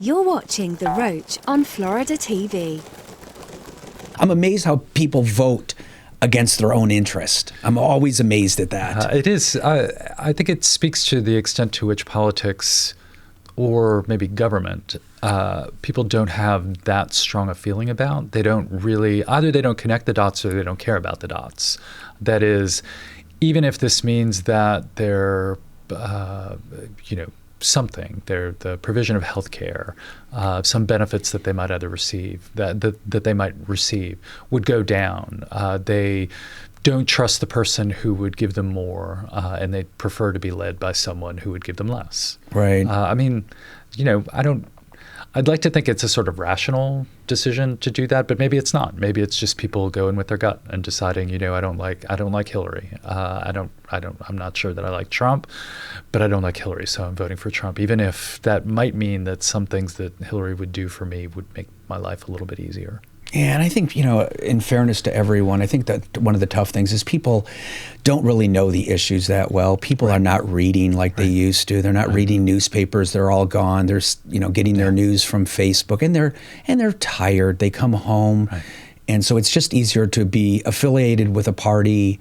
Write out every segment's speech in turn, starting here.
You're watching The Roach on Florida TV. I'm amazed how people vote against their own interest. I'm always amazed at that. It is. I think it speaks to the extent to which politics or maybe government, people don't have that strong a feeling about. They don't really, either they don't connect the dots or they don't care about the dots. That is, even if this means that they're, something, the provision of health care, some benefits that they might either receive, that they might receive, would go down. They don't trust the person who would give them more, and they prefer to be led by someone who would give them less. Right. I'd like to think it's a sort of rational decision to do that, but maybe it's not. Maybe it's just people going with their gut and deciding, I don't like Hillary. I'm not sure that I like Trump, but I don't like Hillary, so I'm voting for Trump, even if that might mean that some things that Hillary would do for me would make my life a little bit easier. Yeah, and I think, in fairness to everyone, I think that one of the tough things is people don't really know the issues that well. People are not reading like they used to. They're not reading newspapers. They're all gone. They're, getting their news from Facebook, and they're tired. They come home. Right. And so it's just easier to be affiliated with a party,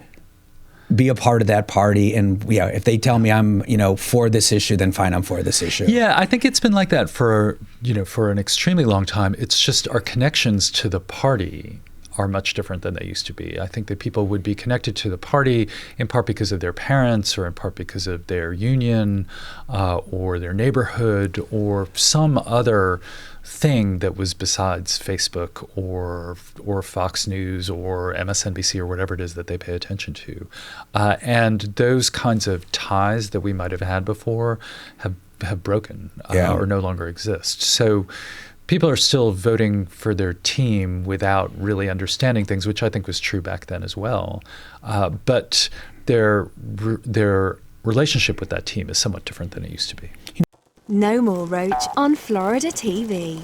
be a part of that party. And if they tell me I'm, for this issue, then fine, I'm for this issue. Yeah, I think it's been like that for an extremely long time. It's just our connections to the party are much different than they used to be. I think that people would be connected to the party in part because of their parents, or in part because of their union, or their neighborhood, or some other thing that was besides Facebook or Fox News or MSNBC or whatever it is that they pay attention to. And those kinds of ties that we might have had before have broken or no longer exist. So people are still voting for their team without really understanding things, which I think was true back then as well. But their relationship with that team is somewhat different than it used to be. No more Roach on Florida TV.